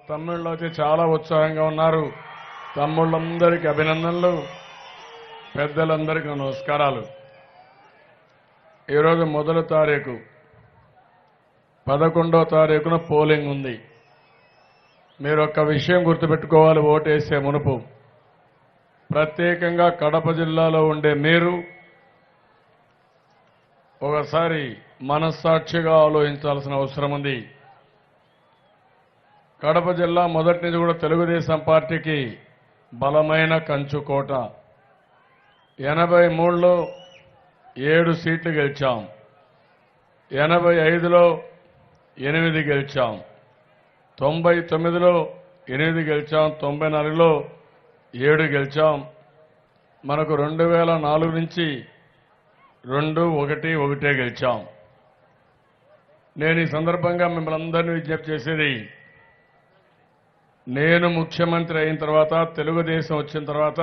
తమ్ముళ్ళు అయితే చాలా ఉత్సాహంగా ఉన్నారు. తమ్ముళ్ళందరికీ అభినందనలు, పెద్దలందరికీ నమస్కారాలు. ఈరోజు మొదటి తారీఖు, 11వ తారీఖున పోలింగ్ ఉంది. మీరు ఒక్క విషయం గుర్తుపెట్టుకోవాలి. ఓటేసే మునుపు ప్రత్యేకంగా కడప జిల్లాలో ఉండే మీరు ఒకసారి మనస్సాక్షిగా ఆలోచించాల్సిన అవసరం ఉంది. కడప జిల్లా మొదటి నుంచి కూడా తెలుగుదేశం పార్టీకి బలమైన కంచుకోట. 83లో 7 సీట్లు గెలిచాం, 85లో 8 గెలిచాం, 99లో 8 గెలిచాం, 94లో 7 గెలిచాం. మనకు 2004 నుంచి 2-1-1 గెలిచాం. నేను ఈ సందర్భంగా మిమ్మల్ని అందరినీ విజ్ఞప్తి చేసేది, నేను ముఖ్యమంత్రి అయిన తర్వాత, తెలుగుదేశం వచ్చిన తర్వాత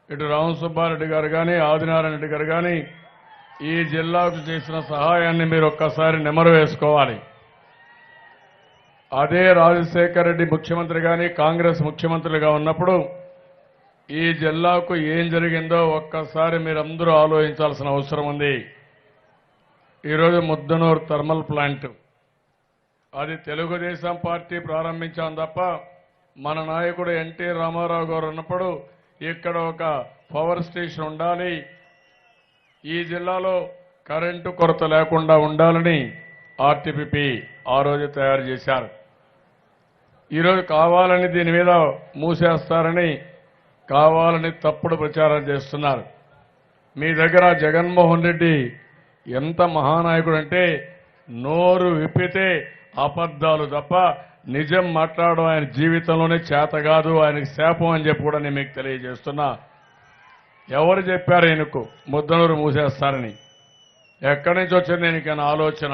ఇటు రామసుబ్బారెడ్డి గారు కానీ, ఆదినారాయణ రెడ్డి గారు కానీ ఈ జిల్లాకు చేసిన సహాయాన్ని మీరు ఒక్కసారి నెమరు వేసుకోవాలి. అదే రాజశేఖర రెడ్డి ముఖ్యమంత్రి కానీ, కాంగ్రెస్ ముఖ్యమంత్రులుగా ఉన్నప్పుడు ఈ జిల్లాకు ఏం జరిగిందో ఒక్కసారి మీరందరూ ఆలోచించాల్సిన అవసరం ఉంది. ఈరోజు ముద్దనూరు థర్మల్ ప్లాంట్ అది తెలుగుదేశం పార్టీ ప్రారంభించాం తప్ప, మన నాయకుడు ఎన్టీ రామారావు గారు ఉన్నప్పుడు ఇక్కడ ఒక పవర్ స్టేషన్ ఉండాలి, ఈ జిల్లాలో కరెంటు కొరత లేకుండా ఉండాలని ఆర్టీపీపీ ఆ రోజు తయారు చేశారు. ఈరోజు కావాలని దీని మీద మూసేస్తారని కావాలని తప్పుడు ప్రచారం చేస్తున్నారు. మీ దగ్గర జగన్మోహన్ రెడ్డి ఎంత మహానాయకుడు అంటే నోరు విప్పితే అబద్ధాలు తప్ప నిజం మాట్లాడడం ఆయన జీవితంలోనే చేత కాదు, ఆయనకి శాపం అని చెప్పి కూడా నేను మీకు తెలియజేస్తున్నా. ఎవరు చెప్పారు ఈయనకు ముద్దనూరు మూసేస్తారని? ఎక్కడి నుంచి వచ్చింది ఈయనకైనా ఆలోచన?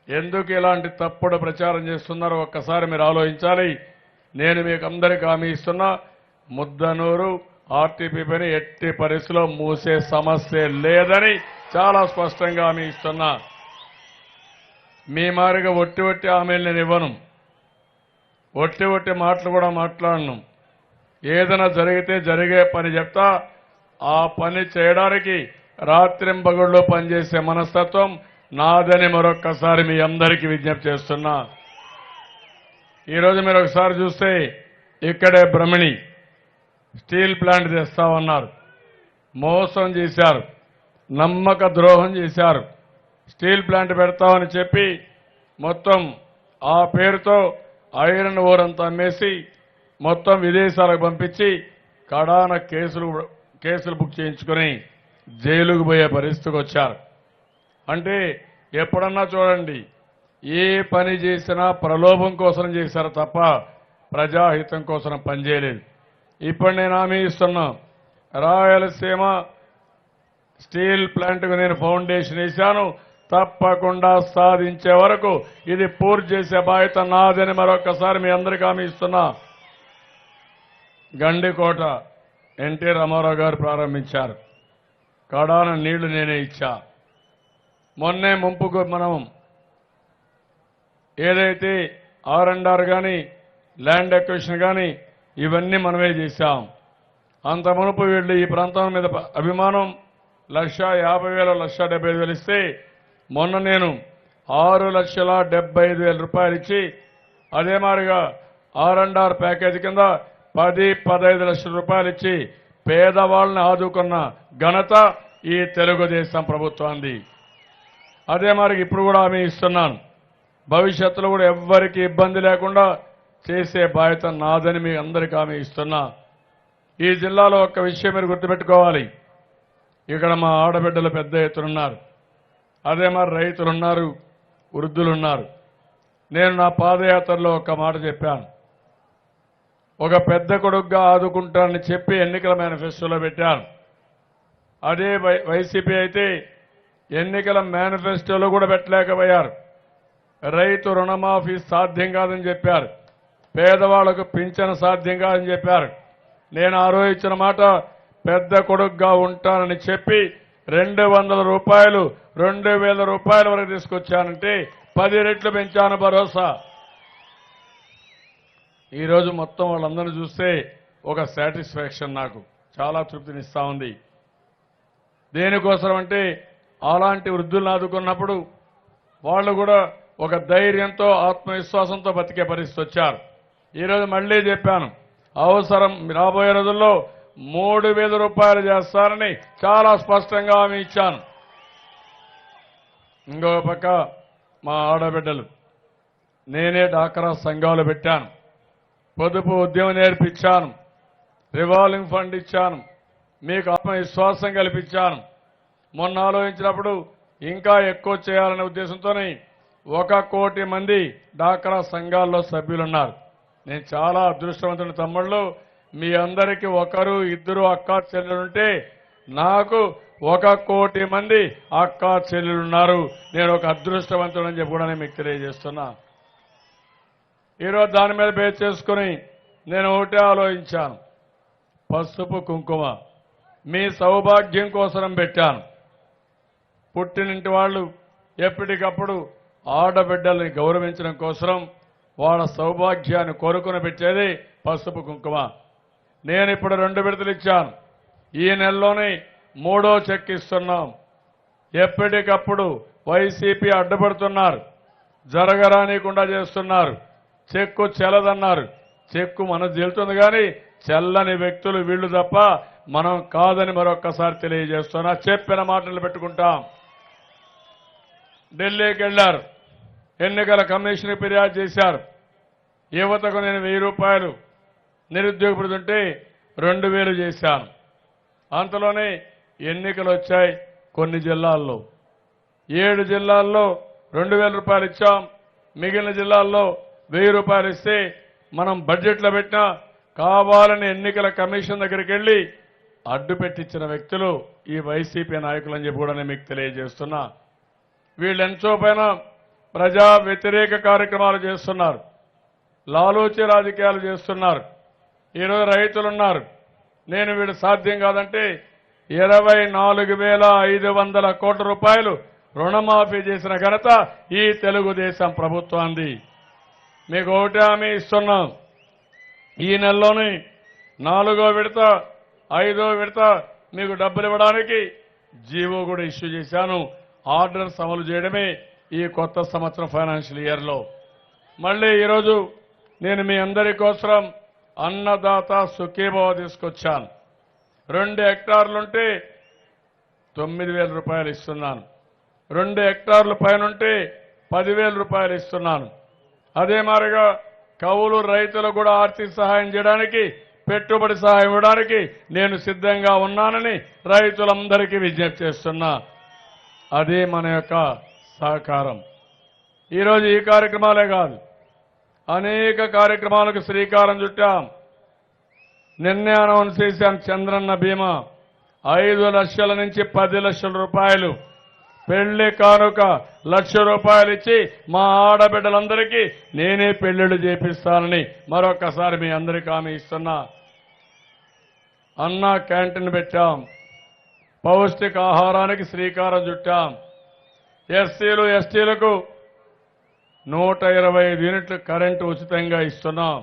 ఎందుకు ఇలాంటి తప్పుడు ప్రచారం చేస్తున్నారో ఒక్కసారి మీరు ఆలోచించాలి. నేను మీకు అందరికీ హామీ ఇస్తున్నా, ముద్దనూరు ఆర్టీపీపీని ఎట్టి పరిస్థితిలో మూసే సమస్య లేదని చాలా స్పష్టంగా హామీ ఇస్తున్నా. మీ మారిగా ఒట్టి హామీలు నేను ఇవ్వను, ఒట్టి మాటలు కూడా మాట్లాడను. ఏదైనా జరిగితే జరిగే పని చెప్తా. ఆ పని చేయడానికి రాత్రింబగళ్ళు పనిచేసే మనస్తత్వం నాదని మరొక్కసారి మీ అందరికీ విజ్ఞప్తి చేస్తున్నా. ఈరోజు మీరు ఒకసారి చూస్తే ఇక్కడే బ్రహ్మణి స్టీల్ ప్లాంట్ తెస్తామన్నారు, మోసం చేశారు, నమ్మక ద్రోహం చేశారు. స్టీల్ ప్లాంట్ పెడతామని చెప్పి మొత్తం ఆ పేరుతో ఐరన్ ఓర్ అంతా అమ్మేసి మొత్తం విదేశాలకు పంపించి కడాన కేసులు బుక్ చేయించుకొని జైలుకు పోయే పరిస్థితికి వచ్చారు. అంటే ఎప్పుడన్నా చూడండి, ఏ పని చేసినా ప్రలోభం కోసం చేశారు తప్ప ప్రజాహితం కోసం పనిచేయలేదు. ఇప్పుడు నేను హామీ ఇస్తున్నా, రాయలసీమ స్టీల్ ప్లాంట్కు నేను ఫౌండేషన్ వేశాను, తప్పకుండా సాధించే వరకు ఇది పూర్తి చేసే బాధ్యత నాదని మరొకసారి మీ అందరికీ హామీ ఇస్తున్నా. గండికోట ఎన్టీ రామారావు గారు ప్రారంభించారు, కడాన నీళ్లు నేనే ఇచ్చా. మొన్నే ముంపుకు మనం ఏదైతే R&R కానీ ల్యాండ్ ఎక్విజిషన్ కానీ ఇవన్నీ మనమే చేశాం. అంత మునుపు వీళ్ళు ఈ ప్రాంతం మీద అభిమానం 1,50,000 1,75,000 ఇస్తే మొన్న నేను 6,75,000 రూపాయలు ఇచ్చి అదే మాదిరిగా R&R ప్యాకేజీ కింద 10-15 లక్షల రూపాయలు ఇచ్చి పేదవాళ్ళని ఆదుకున్న ఘనత ఈ తెలుగుదేశం ప్రభుత్వాన్ని. అదే మాదిరిగా ఇప్పుడు కూడా హామీ ఇస్తున్నాను, భవిష్యత్తులో కూడా ఎవ్వరికి ఇబ్బంది లేకుండా చేసే బాధ్యత నాదని మీ అందరికీ హామీ ఇస్తున్నా. ఈ జిల్లాలో ఒక్క విషయం మీరు గుర్తుపెట్టుకోవాలి, ఇక్కడ మా ఆడబిడ్డలు పెద్ద ఎత్తున ఉన్నారు, అదే మరి రైతులున్నారు, వృద్ధులున్నారు. నేను నా పాదయాత్రలో ఒక్క మాట చెప్పాను, ఒక పెద్ద కొడుకుగా ఆదుకుంటానని చెప్పి ఎన్నికల మేనిఫెస్టోలో పెట్టాను. అదే వైసీపీ అయితే ఎన్నికల మేనిఫెస్టోలో కూడా పెట్టలేకపోయారు. రైతు రుణమాఫీ సాధ్యం కాదని చెప్పారు, పేదవాళ్లకు పింఛను సాధ్యం కాదని చెప్పారు. నేను ఆ రోజు ఇచ్చిన మాట, పెద్ద కొడుకుగా ఉంటానని చెప్పి 200 రూపాయలు 2,000 రూపాయల వరకు తీసుకొచ్చానంటే 10 రెట్లు పెంచాను భరోసా. ఈరోజు మొత్తం వాళ్ళందరినీ చూస్తే ఒక సాటిస్ఫాక్షన్ నాకు చాలా తృప్తినిస్తా ఉంది. దేనికోసం అంటే అలాంటి వృద్ధులను ఆదుకున్నప్పుడు వాళ్ళు కూడా ఒక ధైర్యంతో ఆత్మవిశ్వాసంతో బతికే పరిస్థితి వచ్చారు. ఈరోజు మళ్లీ చెప్పాను, అవసరం రాబోయే రోజుల్లో 3,000 రూపాయలు చేస్తారని చాలా స్పష్టంగా హామీ ఇచ్చాను. ఇంకో పక్క మా ఆడబిడ్డలు, నేనే డాక్రా సంఘాలు పెట్టాను, పొదుపు ఉద్యమం నేర్పించాను, రివాల్వింగ్ ఫండ్ ఇచ్చాను, మీకు ఆత్మవిశ్వాసం కల్పించాను. మొన్న ఆలోచించినప్పుడు ఇంకా ఎక్కువ చేయాలనే ఉద్దేశంతోనే 1 కోటి మంది డాక్రా సంఘాల్లో సభ్యులున్నారు. నేను చాలా అదృష్టవంతుని తమ్ముళ్ళు, మీ అందరికీ 1, 2 అక్కా చెల్లెలుంటే నాకు 1 కోటి మంది అక్కా చెల్లెలున్నారు. నేను ఒక అదృష్టవంతుడని చెప్పి కూడా మీకు తెలియజేస్తున్నా. ఈరోజు దాని మీద బేస్ చేసుకుని నేను ఒకటే ఆలోచించాను, పసుపు కుంకుమ మీ సౌభాగ్యం కోసం పెట్టాను. పుట్టినింటి వాళ్ళు ఎప్పటికప్పుడు ఆడబిడ్డల్ని గౌరవించడం కోసం వాళ్ళ సౌభాగ్యాన్ని కోరుకుని పెట్టేది పసుపు కుంకుమ. నేను ఇప్పుడు 2 విడతలు ఇచ్చాను. ఈ నెలలోనే 3వ చెక్ ఇస్తున్నాం. ఎప్పటికప్పుడు వైసీపీ అడ్డుపడుతున్నారు, జరగరానికుండా చేస్తున్నారు. చెక్కు చెల్లదన్నారు. చెక్కు మనకు చెల్లుతుంది కానీ చెల్లని వ్యక్తులు వీళ్లు తప్ప మనం కాదని మరొక్కసారి తెలియజేస్తున్నా. చెప్పిన మాటలు పెట్టుకుంటాం. ఢిల్లీకి వెళ్లారు, ఎన్నికల కమిషన్ ఫిర్యాదు చేశారు. యువతకు నేను 1000 రూపాయలు నిరుద్యోగ భృతుంటే 2,000 చేశాను. అంతలోనే ఎన్నికలు వచ్చాయి. కొన్ని జిల్లాల్లో 7 జిల్లాల్లో 2,000 రూపాయలు ఇచ్చాం. మిగిలిన జిల్లాల్లో 1000 రూపాయలు ఇస్తే మనం బడ్జెట్లో పెట్టినా కావాలని ఎన్నికల కమిషన్ దగ్గరికి వెళ్లి అడ్డు పెట్టించిన వ్యక్తులు ఈ వైసీపీ నాయకులని చెప్పి కూడా నేను మీకు తెలియజేస్తున్నా. వీళ్ళు ఎంతో పైన ప్రజా వ్యతిరేక కార్యక్రమాలు చేస్తున్నారు, లాలూచి రాజకీయాలు చేస్తున్నారు. ఈరోజు రైతులున్నారు, నేను వీడు సాధ్యం కాదంటే 24,500 కోట్ల రూపాయలు రుణమాఫీ చేసిన ఘనత ఈ తెలుగుదేశం ప్రభుత్వాన్ని. మీకు ఒకటే హామీ ఇస్తున్నాం, ఈ నెలలోనే 4వ విడత 5వ విడత మీకు డబ్బులు ఇవ్వడానికి జీవో కూడా ఇష్యూ చేశాను. ఆర్డర్స్ అమలు చేయడమే ఈ కొత్త సంవత్సరం ఫైనాన్షియల్ ఇయర్లో. మళ్ళీ ఈరోజు నేను మీ అందరి కోసం అన్నదాత సుఖీభవ తీసుకొచ్చాను. 2 హెక్టార్లుంటే 9,000 రూపాయలు ఇస్తున్నాను. 2 హెక్టార్ల పైనుంటే 10,000 రూపాయలు ఇస్తున్నాను. అదే మాదిరిగా కౌలు రైతులకు కూడా ఆర్థిక సహాయం చేయడానికి, పెట్టుబడి సహాయం ఇవ్వడానికి నేను సిద్ధంగా ఉన్నానని రైతులందరికీ విజ్ఞప్తి చేస్తున్నా. అదే మన యొక్క సహకారం. ఈరోజు ఈ కార్యక్రమాలే కాదు, అనేక కార్యక్రమాలకు శ్రీకారం చుట్టాం. నిన్నే అనౌన్స్ చేశాం, చంద్రన్న బీమా 5 లక్షల నుంచి 10 లక్షల రూపాయలు, పెళ్లి కానుక 1,00,000 రూపాయలు ఇచ్చి మా ఆడబిడ్డలందరికీ నేనే పెళ్లిళ్లు చేపిస్తానని మరొకసారి మీ అందరికీ హామీ ఇస్తున్నా. అన్నా క్యాంటీన్ పెట్టాం, పౌష్టిక ఆహారానికి శ్రీకారం చుట్టాం. ఎస్సీలు ఎస్టీలకు 125 యూనిట్లు కరెంటు ఉచితంగా ఇస్తున్నాం.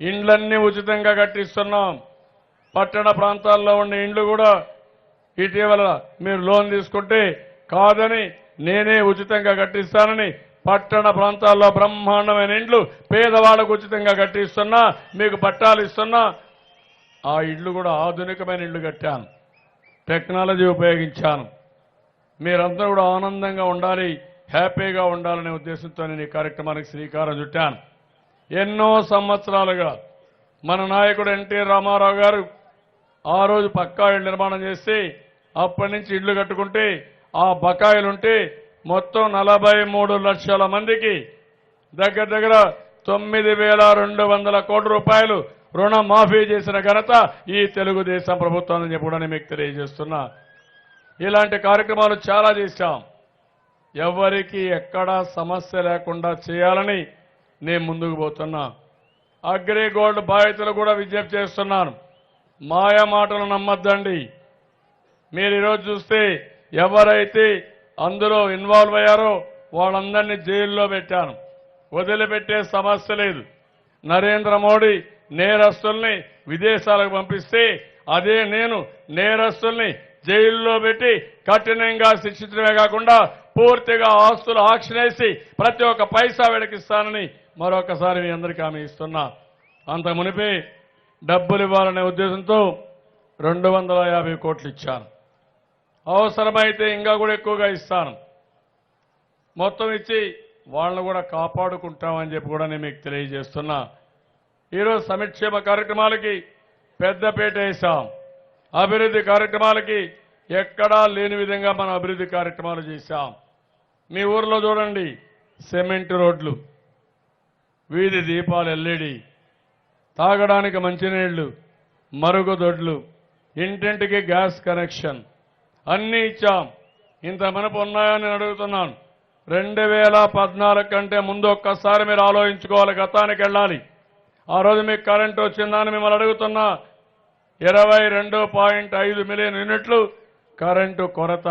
ఇండ్లన్నీ ఉచితంగా కట్టిస్తున్నాం. పట్టణ ప్రాంతాల్లో ఉండే ఇండ్లు కూడా ఇటీవల మీరు లోన్ తీసుకుంటే కాదని నేనే ఉచితంగా కట్టిస్తానని పట్టణ ప్రాంతాల్లో బ్రహ్మాండమైన ఇండ్లు పేదవాళ్లకు ఉచితంగా కట్టిస్తున్నా, మీకు పట్టాలు ఇస్తున్నా. ఆ ఇళ్లు కూడా ఆధునికమైన ఇళ్లు కట్టాను, టెక్నాలజీ ఉపయోగించాను. మీరందరూ కూడా ఆనందంగా ఉండాలి, హ్యాపీగా ఉండాలనే ఉద్దేశంతో నేను ఈ కార్యక్రమానికి శ్రీకారం చుట్టాను. ఎన్నో సంవత్సరాలుగా మన నాయకుడు ఎన్టీ రామారావు గారు ఆ రోజు పక్కా ఇళ్ల నిర్మాణం చేసి అప్పటి నుంచి ఇళ్లు కట్టుకుంటే ఆ బకాయిలుంటే మొత్తం 43 లక్షల మందికి దగ్గర 9,200 కోట్ల రూపాయలు రుణమాఫీ చేసిన ఘనత ఈ తెలుగుదేశం ప్రభుత్వాన్ని చెప్పడానికి మీకు తెలియజేస్తున్నా. ఇలాంటి కార్యక్రమాలు చాలా చేశాం. ఎవరికి ఎక్కడా సమస్య లేకుండా చేయాలని నేను ముందుకు పోతున్నా. అగ్రిగోల్డ్ బాధితులు కూడా విజ్ఞప్తి చేస్తున్నాను, మాయ మాటలు నమ్మద్దండి. మీరు ఈరోజు చూస్తే ఎవరైతే అందులో ఇన్వాల్వ్ అయ్యారో వాళ్ళందరినీ జైల్లో పెట్టాను, వదిలిపెట్టే సమస్య లేదు. నరేంద్ర మోడీ నేరస్తుల్ని విదేశాలకు పంపిస్తే అదే నేను నేరస్తుల్ని జైల్లో పెట్టి కఠినంగా శిక్షించడమే కాకుండా పూర్తిగా ఆస్తులు ఆక్షన్ వేసి ప్రతి ఒక్క పైసా వెడకిస్తానని మరొకసారి మీ అందరికీ హామీ ఇస్తున్నా. అంత మునిపే డబ్బులు ఇవ్వాలనే ఉద్దేశంతో 250 కోట్లు ఇచ్చాను. అవసరమైతే ఇంకా కూడా ఎక్కువగా ఇస్తాను. మొత్తం ఇచ్చి వాళ్ళని కూడా కాపాడుకుంటామని చెప్పి కూడా నేను మీకు తెలియజేస్తున్నా. ఈరోజు సంక్షేమ కార్యక్రమాలకి పెద్దపీట వేశాం. అభివృద్ధి కార్యక్రమాలకి ఎక్కడా లేని విధంగా మనం అభివృద్ధి కార్యక్రమాలు చేశాం. మీ ఊర్లో చూడండి, సిమెంట్ రోడ్లు, వీధి దీపాలు ఎల్ఈడి, తాగడానికి మంచినీళ్లు, మరుగుదొడ్లు, ఇంటింటికి గ్యాస్ కనెక్షన్ అన్నీ ఇచ్చాం. ఇంత మనపు ఉన్నాయని నేను అడుగుతున్నాను. 2014 కంటే ముందు ఒక్కసారి మీరు ఆలోచించుకోవాలి, గతానికి వెళ్ళాలి. ఆ రోజు మీకు కరెంటు వచ్చిందని మిమ్మల్ని అడుగుతున్నా. 22.5 మిలియన్ యూనిట్లు కరెంటు కొరత.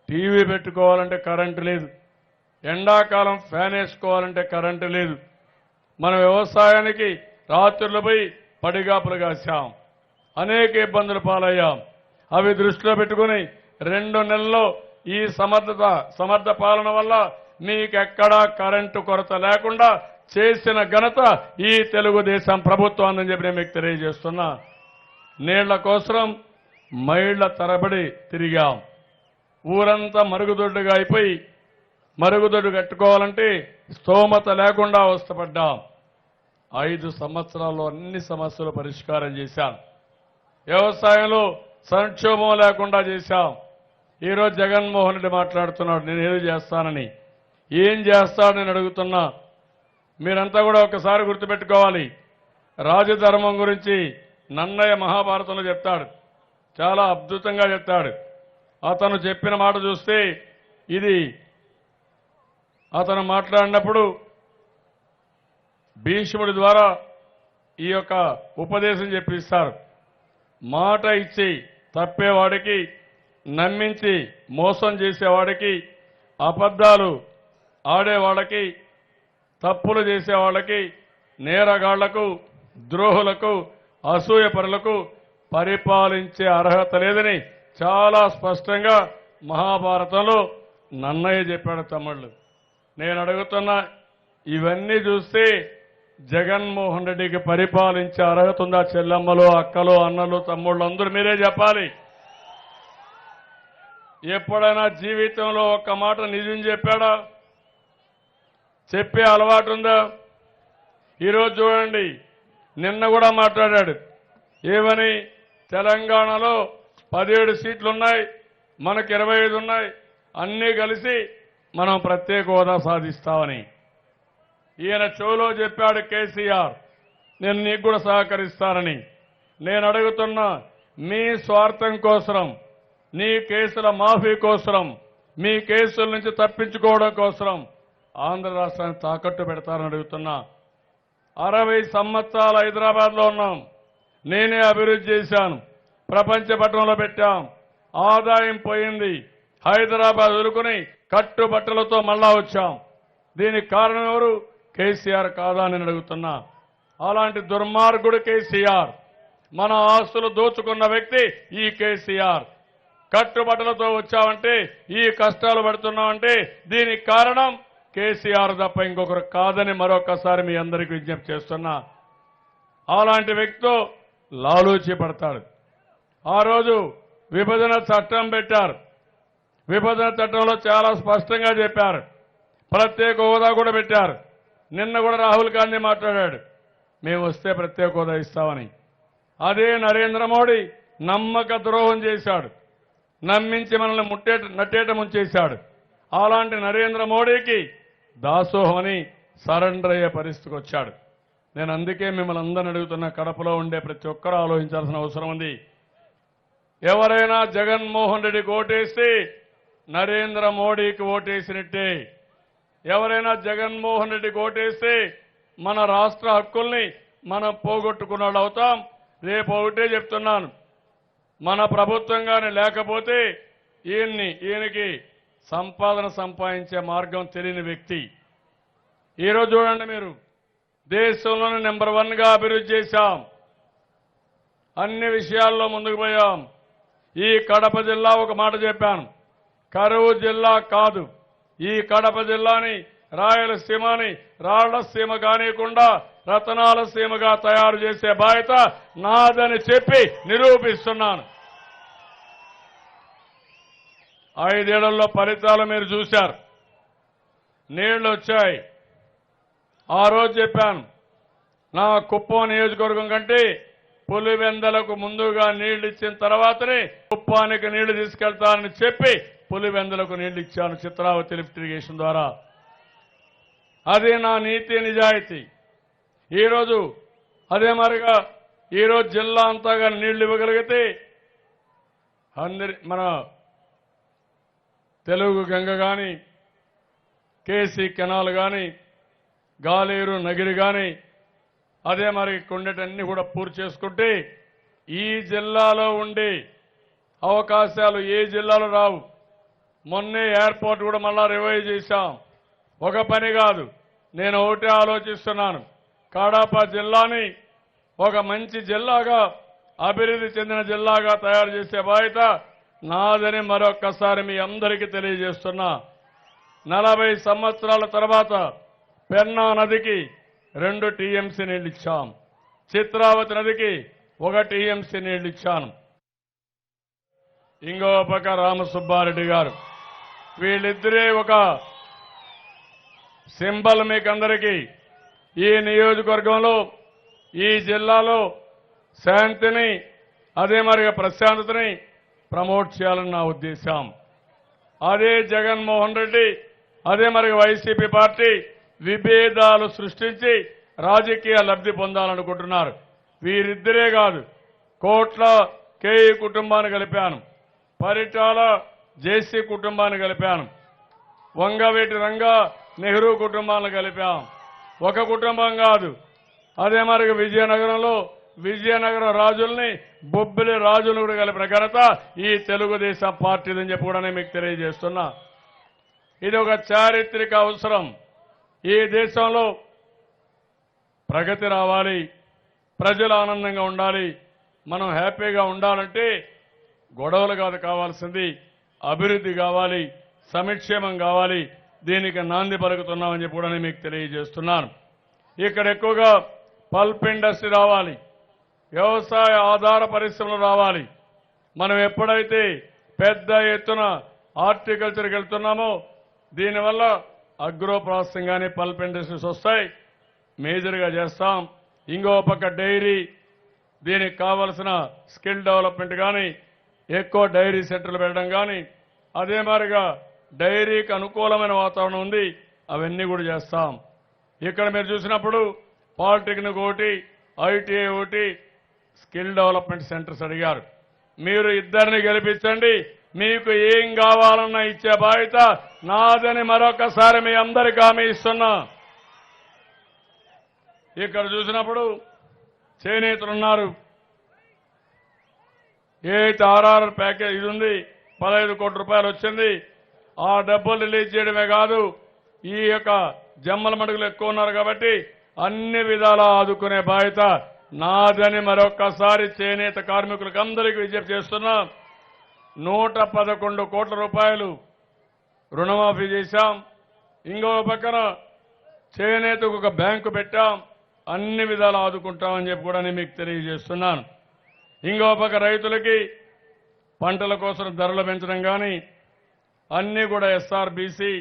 టీవీ పెట్టుకోవాలంటే కరెంటు లేదు, ఎండాకాలం ఫ్యాన్ వేసుకోవాలంటే కరెంటు లేదు. మన వ్యవసాయానికి రాత్రులు పోయి పడిగాపులు కాశాం, అనేక ఇబ్బందులు పాలయ్యాం. అవి దృష్టిలో పెట్టుకుని 2 నెలల్లో ఈ సమర్థ పాలన వల్ల మీకెక్కడా కరెంటు కొరత లేకుండా చేసిన ఘనత ఈ తెలుగుదేశం ప్రభుత్వం అని చెప్పి నేను మీకు తెలియజేస్తున్నా. నీళ్ల కోసం మైళ్ల తరబడి తిరిగాం. ఊరంతా మరుగుదొడ్డుగా అయిపోయి మరుగుదొడ్డు కట్టుకోవాలంటే స్తోమత లేకుండా అవస్థపడ్డాం. 5 సంవత్సరాల్లో అన్ని సమస్యలు పరిష్కారం చేశాం. వ్యవసాయంలో సంక్షోభం లేకుండా చేశాం. ఈరోజు జగన్మోహన్ రెడ్డి మాట్లాడుతున్నాడు, నేను ఏది చేస్తానని. ఏం చేస్తాడు నేను అడుగుతున్నా. మీరంతా కూడా ఒకసారి గుర్తుపెట్టుకోవాలి. రాజధర్మం గురించి నన్నయ్య మహాభారతంలో చెప్తాడు, చాలా అద్భుతంగా చెప్తాడు. అతను చెప్పిన మాట చూస్తే ఇది అతను మాట్లాడినప్పుడు భీష్ముడి ద్వారా ఈ యొక్క ఉపదేశం చెప్పిస్తారు. మాట ఇచ్చి తప్పేవాడికి, నమ్మించి మోసం చేసేవాడికి, అబద్ధాలు ఆడేవాళ్ళకి, తప్పులు చేసేవాళ్ళకి, నేరగాళ్లకు, ద్రోహులకు, అసూయపరులకు పరిపాలించే అర్హత లేదని చాలా స్పష్టంగా మహాభారతంలో నన్నయ్య చెప్పాడు. తమ్ముళ్ళు, నేను అడుగుతున్నా, ఇవన్నీ చూస్తే జగన్మోహన్ రెడ్డికి పరిపాలించే అర్హత ఉందా? చెల్లమ్మలు, అక్కలు, అన్నలు, తమ్ముళ్ళు అందరూ మీరే చెప్పాలి. ఎప్పుడైనా జీవితంలో ఒక్క మాట నిజం చెప్పాడా? చెప్పే అలవాటు ఉందా? ఈరోజు చూడండి, నిన్న కూడా మాట్లాడాడు. ఏమని? తెలంగాణలో 17 సీట్లు ఉన్నాయి, మనకు 25 ఉన్నాయి, అన్నీ కలిసి మనం ప్రత్యేక హోదా సాధిస్తామని. ఈయన చెవులో చెప్పాడు కేసీఆర్, నేను నీకు కూడా సహకరిస్తానని. నేను అడుగుతున్నా, మీ స్వార్థం కోసం, నీ కేసుల మాఫీ కోసం, మీ కేసుల నుంచి తప్పించుకోవడం కోసం ఆంధ్ర రాష్ట్రాన్ని తాకట్టు పెడతారని అడుగుతున్నా. 60 సంవత్సరాలు హైదరాబాద్లో ఉన్నాం, నేనే అభివృద్ధి చేశాను, ప్రపంచ పట్టణంలో పెట్టాం, ఆదాయం పోయింది. హైదరాబాద్ వదులుకుని కట్టుబట్టలతో మళ్ళా వచ్చాం. దీనికి కారణం ఎవరు? కేసీఆర్ కాదా అని అడుగుతున్నా. అలాంటి దుర్మార్గుడు కేసీఆర్. మన ఆస్తులు దోచుకున్న వ్యక్తి ఈ కేసీఆర్. కట్టుబట్టలతో వచ్చామంటే, ఈ కష్టాలు పడుతున్నామంటే దీనికి కారణం కేసీఆర్ తప్ప ఇంకొకరు కాదని మరొకసారి మీ అందరికీ విజ్ఞప్తి చేస్తున్నా. అలాంటి వ్యక్తితో లాలూచి పడతాడు. ఆ రోజు విభజన చట్టం పెట్టారు. విభజన చట్టంలో చాలా స్పష్టంగా చెప్పారు, ప్రత్యేక హోదా కూడా పెట్టారు. నిన్న కూడా రాహుల్ గాంధీ మాట్లాడాడు, మేము వస్తే ప్రత్యేక హోదా ఇస్తామని. అదే నరేంద్ర మోడీ నమ్మక ద్రోహం చేశాడు, నమ్మించి మనల్ని నట్టేట ముంచేశాడు. అలాంటి నరేంద్ర మోడీకి దాసోహం అని సరెండర్ అయ్యే పరిస్థితికి వచ్చాడు. నేను అందుకే మిమ్మల్ని అందరిని అడుగుతున్న, కడపలో ఉండే ప్రతి ఒక్కరూ ఆలోచించాల్సిన అవసరం ఉంది. ఎవరైనా జగన్మోహన్ రెడ్డికి ఓటేస్తే నరేంద్ర మోడీకి ఓటేసినట్టే. ఎవరైనా జగన్మోహన్ రెడ్డికి ఓటేస్తే మన రాష్ట్ర హక్కుల్ని మనం పోగొట్టుకున్న వాళ్ళు అవుతాం. రేపు ఒకటే చెప్తున్నాను, మన ప్రభుత్వంగానే లేకపోతే ఈయనకి సంపాదన సంపాదించే మార్గం తెలియని వ్యక్తి. ఈరోజు చూడండి, మీరు దేశంలోనే నెంబర్ 1గా అభివృద్ధి చేశాం. అన్ని విషయాల్లో ముందుకు పోయాం. ఈ కడప జిల్లా ఒక మాట చెప్పాను, కరువు జిల్లా కాదు. ఈ కడప జిల్లాని రాయలసీమని రాళ్లసీమ కానియకుండా రతనాల సీమగా తయారు చేసే బాధ్యత నాదని చెప్పి నిరూపిస్తున్నాను. 5 ఏళ్లలో ఫలితాలు మీరు చూశారు. నీళ్లు వచ్చాయి. ఆ రోజు చెప్పాను, నా కుప్పం నియోజకవర్గం కంటే పులివెందలకు ముందుగా నీళ్లు ఇచ్చిన తర్వాతనే కుప్పానికి నీళ్లు తీసుకెళ్తానని చెప్పి పులివెందలకు నీళ్లు ఇచ్చాను చిత్రావతి లిఫ్ట్ ఇరిగేషన్ ద్వారా. అదే నా నీతి నిజాయితీ. ఈరోజు అదే మరిగా ఈరోజు జిల్లా అంతాగా నీళ్లు ఇవ్వగలిగితే మన తెలుగు గంగ కానీ, కేసీ కెనాల్ కానీ, గాలేరు నగిరి కానీ, అదే మరి కొండటన్నీ కూడా పూర్తి చేసుకుంటే ఈ జిల్లాలో ఉండే అవకాశాలు ఏ జిల్లాలో రావు. మొన్నే ఎయిర్పోర్ట్ కూడా మళ్ళా రివైవ్ చేశాం. ఒక పని కాదు, నేను ఒకటే ఆలోచిస్తున్నాను, కడప జిల్లాని ఒక మంచి జిల్లాగా అభివృద్ధి చెందిన జిల్లాగా తయారు చేసే బాధ్యత నాదని మరొక్కసారి మీ అందరికీ తెలియజేస్తున్నా. 40 సంవత్సరాల తర్వాత పెన్నా నదికి 2 టీఎంసీ నీళ్లు ఇచ్చాం. చిత్రావతి నదికి 1 టీఎంసీ నీళ్లు ఇచ్చాను. ఇంకో పక్క రామసుబ్బారెడ్డి గారు, వీళ్ళిద్దరే ఒక సింబల్ మీకందరికీ. ఈ నియోజకవర్గంలో ఈ జిల్లాలో శాంతిని అదే మరిగా ప్రశాంతతని ప్రమోట్ చేయాలని నా ఉద్దేశం. అదే జగన్మోహన్ రెడ్డి అదే మరి వైసీపీ పార్టీ విభేదాలు సృష్టించి రాజకీయ లబ్ధి పొందాలనుకుంటున్నారు. వీరిద్దరే కాదు, కోట్ల కేఈ కుటుంబాన్ని కలిపాను, పరిటాల జేసీ కుటుంబాన్ని కలిపాను, వంగవేటి రంగా నెహ్రూ కుటుంబాలను కలిపాం. ఒక కుటుంబం కాదు, అదే మరి విజయనగరంలో విజయనగరం రాజుల్ని బొబ్బిలి రాజులను కూడా కలిపిన ఘనత ఈ తెలుగుదేశం పార్టీదని చెప్పి కూడా నేను మీకు తెలియజేస్తున్నా. ఇది ఒక చారిత్రక అవసరం. ఈ దేశంలో ప్రగతి రావాలి, ప్రజలు ఆనందంగా ఉండాలి, మనం హ్యాపీగా ఉండాలంటే గొడవలు కాదు కావాల్సింది, అభివృద్ధి కావాలి, సంక్షేమం కావాలి. దీనికి నాంది పలుకుతున్నామని చెప్పి కూడా నేను మీకు తెలియజేస్తున్నాను. ఇక్కడ ఎక్కువగా పల్ప్ ఇండస్ట్రీ రావాలి, వ్యవసాయ ఆధార పరిశ్రమలు రావాలి. మనం ఎప్పుడైతే పెద్ద ఎత్తున హార్టికల్చర్కి వెళ్తున్నామో దీనివల్ల అగ్రో ప్రాసెసింగ్ కానీ పల్ప్ ఇండస్ట్రీస్ వస్తాయి, మేజర్గా చేస్తాం. ఇంకో పక్క డైరీ, దీనికి కావలసిన స్కిల్ డెవలప్మెంట్ కానీ, ఎక్కువ డైరీ సెంటర్లు పెట్టడం కానీ, అదే మాదిరిగా డైరీకి అనుకూలమైన వాతావరణం ఉంది, అవన్నీ కూడా చేస్తాం. ఇక్కడ మీరు చూసినప్పుడు పాలిటెక్నిక్ ఒకటి, ఐటీఐ ఒకటి, స్కిల్ డెవలప్మెంట్ సెంటర్స్ అడిగారు. మీరు ఇద్దరిని గెలిపించండి, మీకు ఏం కావాలన్నా ఇచ్చే బాధ్యత నాదని మరొకసారి మీ అందరికీ హామీ ఇస్తున్నా. ఇక్కడ చూసినప్పుడు చేనేతలున్నారు. ఏదైతే ఆర్ఆర్ ప్యాకేజ్ ఇది ఉంది, 15 కోట్ల రూపాయలు వచ్చింది. ఆ డబ్బులు రిలీజ్ చేయడమే కాదు, ఈ యొక్క జమ్మల మడుగులు ఎక్కువ ఉన్నారు కాబట్టి అన్ని విధాలా ఆదుకునే బాధ్యత నాదని మరొక్కసారి చేనేత కార్మికులకు అందరికీ విజ్ఞప్తి చేస్తున్నా. 111 కోట్ల రూపాయలు రుణమాఫీ చేశాం. ఇంకో పక్కన చేనేతకు ఒక బ్యాంకు పెట్టాం, అన్ని విధాలు ఆదుకుంటామని చెప్పి కూడా నేను మీకు తెలియజేస్తున్నాను. ఇంకో పక్క రైతులకి పంటల కోసం ధరలు పెంచడం కానీ అన్నీ కూడా ఎస్ఆర్బీసీ,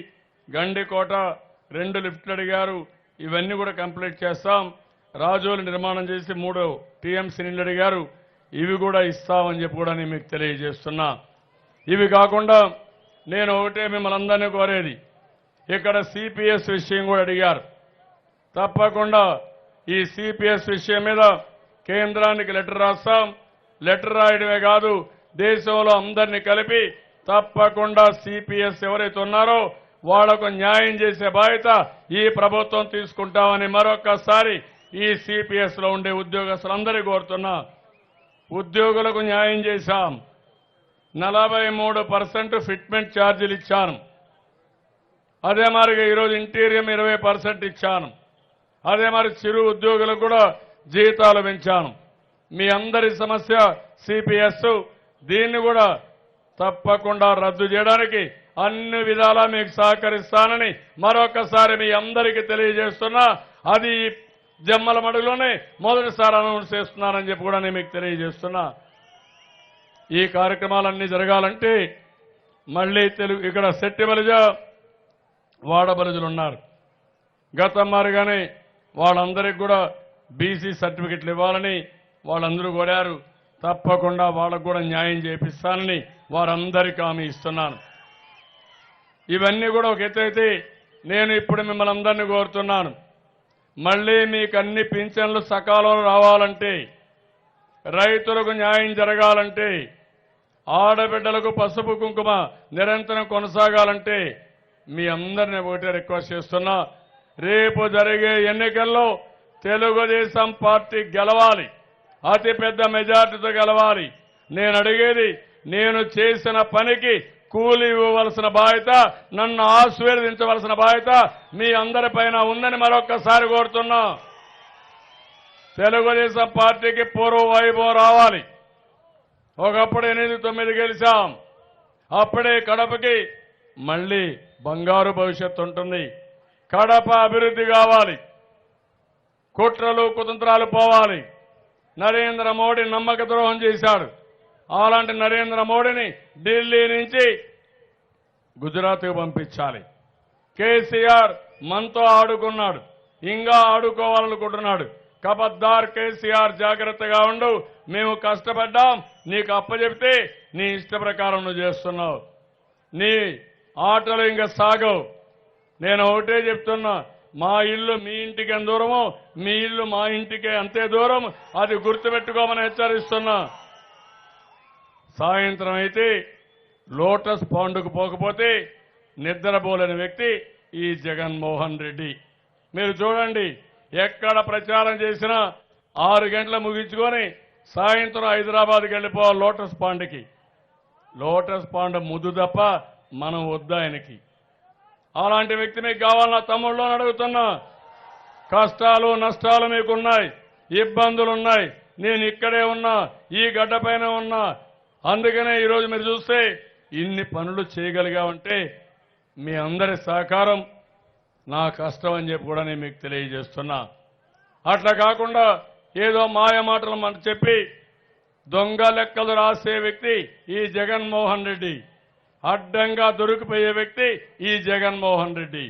గండికోట 2 లిఫ్ట్లు అడిగారు, ఇవన్నీ కూడా కంప్లీట్ చేస్తాం. రాజోలు నిర్మాణం చేసి 3 టీఎంసీ నీళ్లు అడిగారు, ఇవి కూడా ఇస్తామని చెప్పి కూడా నేను మీకు తెలియజేస్తున్నా. ఇవి కాకుండా నేను ఒకటే మిమ్మల్ని అందరినీ కోరేది, ఇక్కడ సిపిఎస్ విషయం కూడా అడిగారు. తప్పకుండా ఈ సిపిఎస్ విషయం మీద కేంద్రానికి లెటర్ రాస్తాం. లెటర్ రాయడమే కాదు, దేశంలో అందరినీ కలిపి తప్పకుండా సిపిఎస్ ఎవరైతే ఉన్నారో వాళ్లకు న్యాయం చేసే బాధ్యత ఈ ప్రభుత్వం తీసుకుంటామని మరొక్కసారి ఈ సిపిఎస్ లో ఉండే ఉద్యోగస్తులందరికీ కోరుతున్నా. ఉద్యోగులకు న్యాయం చేశాం. 43% ఫిట్మెంట్ ఛార్జీలు ఇచ్చాను. అదే మాదిరిగా ఈరోజు ఇంటీరియం 20% ఇచ్చాను. అదే మరి చిరు ఉద్యోగులకు కూడా జీతాలు పెంచాను. మీ అందరి సమస్య సిపిఎస్, దీన్ని కూడా తప్పకుండా రద్దు చేయడానికి అన్ని విధాలా మీకు సహకరిస్తానని మరొకసారి మీ అందరికీ తెలియజేస్తున్నా. అది జమ్మల మడుగులోనే మొదటిసారి అనౌన్స్ చేస్తున్నానని చెప్పి కూడా నేను మీకు తెలియజేస్తున్నా. ఈ కార్యక్రమాలన్నీ జరగాలంటే మళ్ళీ ఇక్కడ సెట్టిబలిజ వాడబలిజలు ఉన్నారు. గతం మారిగానే వాళ్ళందరికీ కూడా బీసీ సర్టిఫికెట్లు ఇవ్వాలని వాళ్ళందరూ కోరారు. తప్పకుండా వాళ్ళకు కూడా న్యాయం చేపిస్తానని వారందరికీ హామీ ఇస్తున్నాను. ఇవన్నీ కూడా ఒక ఎత్తైతే నేను ఇప్పుడు మిమ్మల్ని అందరినీ కోరుతున్నాను. మళ్ళీ మీకు అన్ని పింఛన్లు సకాలంలో రావాలంటే, రైతులకు న్యాయం జరగాలంటే, ఆడబిడ్డలకు పసుపు కుంకుమ నిరంతరం కొనసాగాలంటే మీ అందరినీ ఒకటే రిక్వెస్ట్ చేస్తున్నా. రేపు జరిగే ఎన్నికల్లో తెలుగుదేశం పార్టీ గెలవాలి, అతిపెద్ద మెజార్టీతో గెలవాలి. నేను అడిగేది, నేను చేసిన పనికి కూలి ఇవ్వవలసిన బాధ్యత, నన్ను ఆశీర్వదించవలసిన బాధ్యత మీ అందరిపైన ఉందని మరొక్కసారి కోరుతున్నా. తెలుగుదేశం పార్టీకి పూర్వ వైభవం రావాలి. ఒకప్పుడు 8-9 గెలిచాం. అప్పుడే కడపకి మళ్ళీ బంగారు భవిష్యత్తు ఉంటుంది. కడప అభివృద్ధి కావాలి, కుట్రలు కుతంత్రాలు పోవాలి. నరేంద్ర మోడీ నమ్మక ద్రోహం చేశాడు. అలాంటి నరేంద్ర మోడీని ఢిల్లీ నుంచి గుజరాత్కు పంపించాలి. కేసీఆర్ మనతో ఆడుకున్నాడు, ఇంకా ఆడుకోవాలనుకుంటున్నాడు. కబద్దార్ కేసీఆర్, జాగ్రత్తగా ఉండు. మేము కష్టపడ్డాం, నీకు అప్పచెప్తే నీ ఇష్ట ప్రకారం నువ్వు చేస్తున్నావు. నీ ఆటలు ఇంకా సాగవు. నేను ఒకటే చెప్తున్నా, మా ఇల్లు మీ ఇంటికి ఎంత దూరమో మీ ఇల్లు మా ఇంటికే అంతే దూరం. అది గుర్తుపెట్టుకోమని హెచ్చరిస్తున్నా. సాయంత్రం అయితే లోటస్ పాండుకు పోకపోతే నిద్రపోలేని వ్యక్తి ఈ జగన్మోహన్ రెడ్డి. మీరు చూడండి, ఎక్కడ ప్రచారం చేసినా 6 గంటలు ముగించుకొని సాయంత్రం హైదరాబాద్కి వెళ్ళిపోవాలి లోటస్ పాండ్కి. లోటస్ పాండ్ ముద్దు తప్ప మనం వద్దా ఆయనకి. అలాంటి వ్యక్తి మీకు కావాలన్నా తమ్ముళ్ళు అడుగుతున్నా. కష్టాలు నష్టాలు మీకున్నాయి, ఇబ్బందులున్నాయి. నేను ఇక్కడే ఉన్నా, ఈ గడ్డపైన ఉన్నా. అందుకనే ఈరోజు మీరు చూస్తే ఇన్ని పనులు చేయగలిగామంటే మీ అందరి సహకారం నా కష్టం అని చెప్పి కూడా నేను మీకు తెలియజేస్తున్నా. అట్లా కాకుండా ఏదో మాయ మాటలు మనం చెప్పి దొంగ లెక్కలు రాసే వ్యక్తి ఈ జగన్మోహన్ రెడ్డి. అడ్డంగా దొరికిపోయే వ్యక్తి ఈ జగన్మోహన్ రెడ్డి.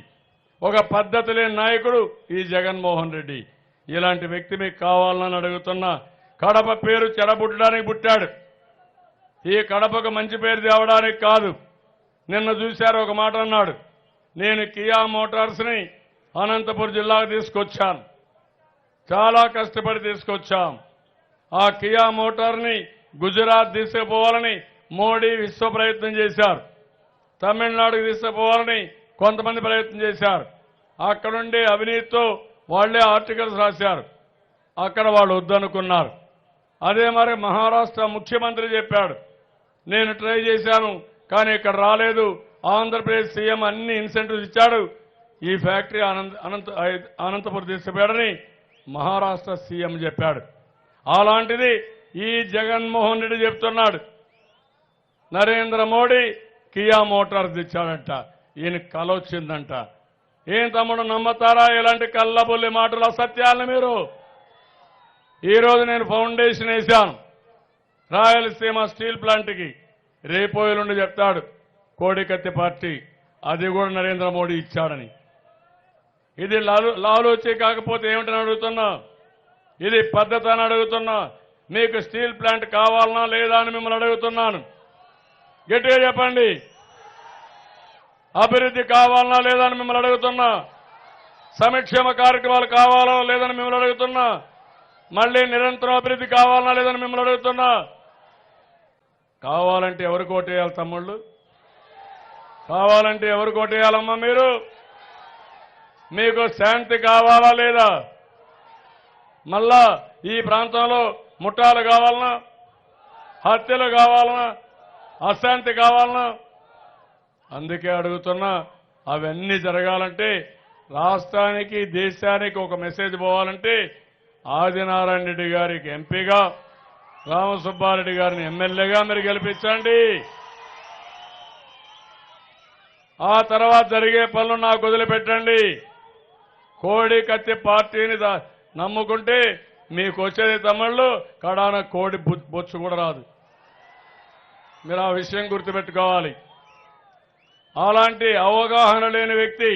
ఒక పద్ధతి లేని నాయకుడు ఈ జగన్మోహన్ రెడ్డి. ఇలాంటి వ్యక్తి మీకు కావాలని అడుగుతున్నా. కడప పేరు చెడబుట్టడానికి పుట్టాడు. ఈ కడపకు మంచి పేరు తేవడానికి కాదు. నిన్న చూశారు, ఒక మాట అన్నాడు, నేను కియా మోటార్స్ని అనంతపురం జిల్లాకు తీసుకొచ్చాను, చాలా కష్టపడి తీసుకొచ్చాం. ఆ కియా మోటార్ని గుజరాత్ తీసుకుపోవాలని మోడీ విశ్వ ప్రయత్నం చేశారు. తమిళనాడుకు తీసుకుపోవాలని కొంతమంది ప్రయత్నం చేశారు. అక్కడుండే అవినీతితో వాళ్లే ఆర్టికల్స్ రాశారు. అక్కడ వాళ్ళు వద్దనుకున్నారు. అదే మరి మహారాష్ట్ర ముఖ్యమంత్రి చెప్పాడు, నేను ట్రై చేశాను కానీ ఇక్కడ రాలేదు. ఆంధ్రప్రదేశ్ సీఎం అన్ని ఇన్సెంటివ్స్ ఇచ్చాడు, ఈ ఫ్యాక్టరీ అనంతపురం తీసుకుపోయాడని మహారాష్ట్ర సీఎం చెప్పాడు. అలాంటిది ఈ జగన్మోహన్ రెడ్డి చెప్తున్నాడు, నరేంద్ర మోడీ కియా మోటార్స్ ఇచ్చాడంట. ఈయన కల వచ్చిందంట. ఏం తమ్ముడు నమ్మతారా ఇలాంటి కల్లబొల్లి మాటలు, అసత్యాలను మీరు? ఈరోజు నేను ఫౌండేషన్ వేశాను రాయలసీమ స్టీల్ ప్లాంట్కి. రేపో ఎల్లుండి చెప్తాడు కోడికత్తి పార్టీ, అది కూడా నరేంద్ర మోడీ ఇచ్చాడని. ఇది లాలూచి కాకపోతే ఏమిటని అడుగుతున్నా, ఇది పద్ధతి అని అడుగుతున్నా. మీకు స్టీల్ ప్లాంట్ కావాలనా లేదా అని మిమ్మల్ని అడుగుతున్నాను. గట్టిగా చెప్పండి. అభివృద్ధి కావాలనా లేదా అని మిమ్మల్ని అడుగుతున్నా. సంక్షేమ కార్యక్రమాలు కావాలా లేదని మిమ్మల్ని అడుగుతున్నా. మళ్ళీ నిరంతరం అభివృద్ధి కావాలనా లేదని మిమ్మల్ని అడుగుతున్నా. కావాలంటే ఎవరు కోటేయాలి తమ్ముళ్ళు? కావాలంటే ఎవరు కోటేయాలమ్మా మీరు? మీకు శాంతి కావాలా లేదా? మళ్ళా ఈ ప్రాంతంలో ముఠాలు కావాలనా, హత్యలు కావాలనా, అశాంతి కావాలనా? అందుకే అడుగుతున్నా. అవన్నీ జరగాలంటే రాష్ట్రానికి దేశానికి ఒక మెసేజ్ పోవాలంటే ఆదినారాయణ రెడ్డి గారికి ఎంపీగా రామసుబ్బారెడ్డి గారిని ఎమ్మెల్యేగా మీరు గెలిపించండి. ఆ తర్వాత జరిగే పనులు నాకు వదిలిపెట్టండి. కోడి కత్తి పార్టీని నమ్ముకుంటే మీకు వచ్చేది తమిళ్లు కడాన కోడి బొచ్చు కూడా రాదు. మీరు ఆ విషయం గుర్తుపెట్టుకోవాలి. అలాంటి అవగాహన లేని వ్యక్తి,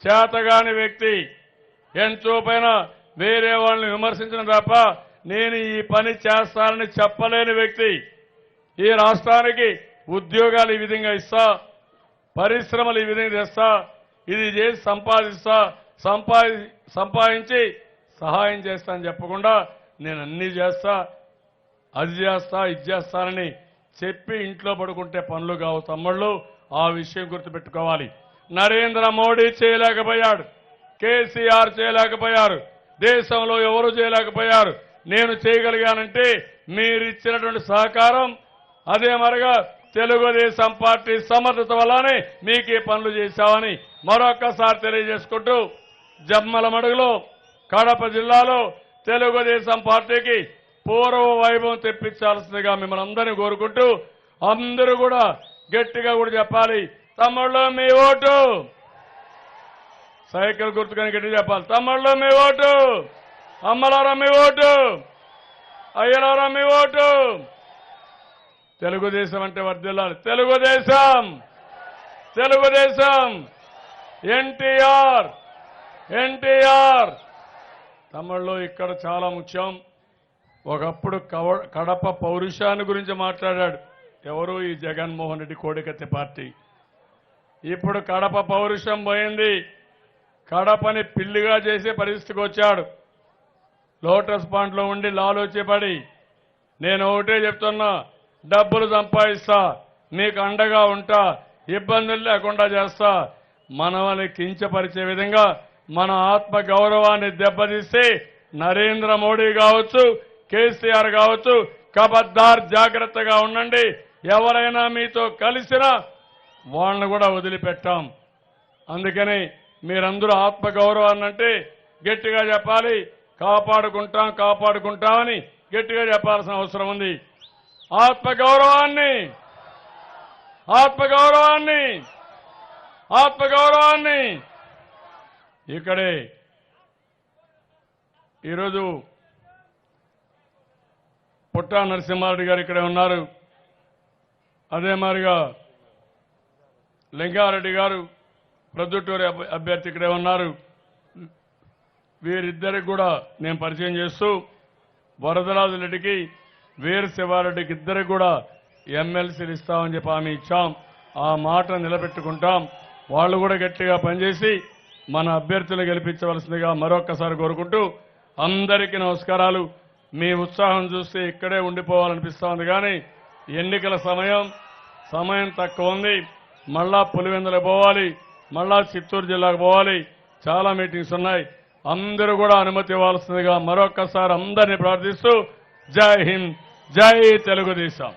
చేతగాని వ్యక్తి, ఎంచోపైన వేరే వాళ్ళని విమర్శించడం తప్ప నేను ఈ పని చేస్తానని చెప్పలేని వ్యక్తి. ఈ రాష్ట్రానికి ఉద్యోగాలు ఈ విధంగా ఇస్తా, పరిశ్రమలు ఈ విధంగా తెస్తా, ఇది చేసి సంపాదించి సహాయం చేస్తా అని చెప్పకుండా నేను అన్నీ చేస్తా, అది చేస్తా, ఇది చేస్తానని చెప్పి ఇంట్లో పడుకుంటే పనులు కావు తమ్ముళ్ళు. ఆ విషయం గుర్తుపెట్టుకోవాలి. నరేంద్ర మోడీ చేయలేకపోయాడు, కేసీఆర్ చేయలేకపోయారు, దేశంలో ఎవరు చేయలేకపోయారు. నేను చేయగలిగానంటే మీరిచ్చినటువంటి సహకారం, అదే మరిగా తెలుగుదేశం పార్టీ సమర్థత వల్లనే మీకు ఈ పనులు చేశామని మరొక్కసారి తెలియజేసుకుంటూ, జమ్మల మడుగులో కడప జిల్లాలో తెలుగుదేశం పార్టీకి పూర్వ వైభవం తెప్పించాల్సిందిగా మిమ్మల్ని అందరినీ కోరుకుంటూ, అందరూ కూడా గట్టిగా కూడా చెప్పాలి, తమ్ముళ్ళు మీ ఓటు. సైకిల్ గుర్తుకొని గట్టిగా చెప్పాలి, తమ్ముళ్ళు మీ ఓటు, అమ్మలారా మీ ఓటు, అయ్యలారా మీ ఓటు. తెలుగుదేశం అంటే వర్ధిల్లాలి. తెలుగుదేశం, తెలుగుదేశం, ఎన్టీఆర్, ఎన్టీఆర్. తమిళ్లో ఇక్కడ చాలా ముఖ్యం. ఒకప్పుడు కడప పౌరుషాన్ని గురించి మాట్లాడాడు ఎవరు? ఈ జగన్మోహన్ రెడ్డి కోడికత్తి పార్టీ. ఇప్పుడు కడప పౌరుషం పోయింది. కడపని పిల్లిగా చేసే పరిస్థితికి వచ్చాడు. లోటస్ పాండ్లో ఉండి లాలోచిపడి నేను ఒకటే చెప్తున్నా, డబ్బులు సంపాదిస్తా, మీకు అండగా ఉంటా, ఇబ్బందులు లేకుండా చేస్తా. మనల్ని కించపరిచే విధంగా మన ఆత్మ గౌరవాన్ని దెబ్బతీస్తే నరేంద్ర మోడీ కావచ్చు, కేసీఆర్ కావచ్చు, ఖబర్దార్ జాగ్రత్తగా ఉండండి. ఎవరైనా మీతో కలిసినా వాళ్ళని కూడా వదిలిపెట్టాం. అందుకని మీరందరూ ఆత్మగౌరవాన్ని అంటే గట్టిగా చెప్పాలి, కాపాడుకుంటాం కాపాడుకుంటామని గట్టిగా చెప్పాల్సిన అవసరం ఉంది. ఆత్మగౌరవాన్ని, ఆత్మగౌరవాన్ని, ఆత్మగౌరవాన్ని. ఇక్కడే ఈరోజు పుట్టా నరసింహారెడ్డి గారు ఇక్కడే ఉన్నారు. అదే మాదిరిగా లింగారెడ్డి గారు ప్రొద్దుటూరు అభ్యర్థి ఇక్కడే ఉన్నారు. వీరిద్దరికి కూడా నేను పరిచయం చేస్తూ, వరదరాజు రెడ్డికి, వీర శివారెడ్డికి ఇద్దరికి కూడా ఎమ్మెల్సీలు ఇస్తామని చెప్పి హామీ ఇచ్చాం. ఆ మాట నిలబెట్టుకుంటాం. వాళ్ళు కూడా గట్టిగా పనిచేసి మన అభ్యర్థులు గెలిపించవలసిందిగా మరొక్కసారి కోరుకుంటూ, అందరికీ నమస్కారాలు. మీ ఉత్సాహం చూస్తే ఇక్కడే ఉండిపోవాలనిపిస్తా ఉంది, కానీ ఎన్నికల సమయం తక్కువ ఉంది. మళ్ళా పులివెందులకు పోవాలి, మళ్ళా చిత్తూరు జిల్లాకు పోవాలి, చాలా మీటింగ్స్ ఉన్నాయి. అందరూ కూడా అనుమతి ఇవ్వాల్సిందిగా మరొక్కసారి అందరినీ ప్రార్థిస్తూ, జై హింద్, జై తెలుగుదేశం.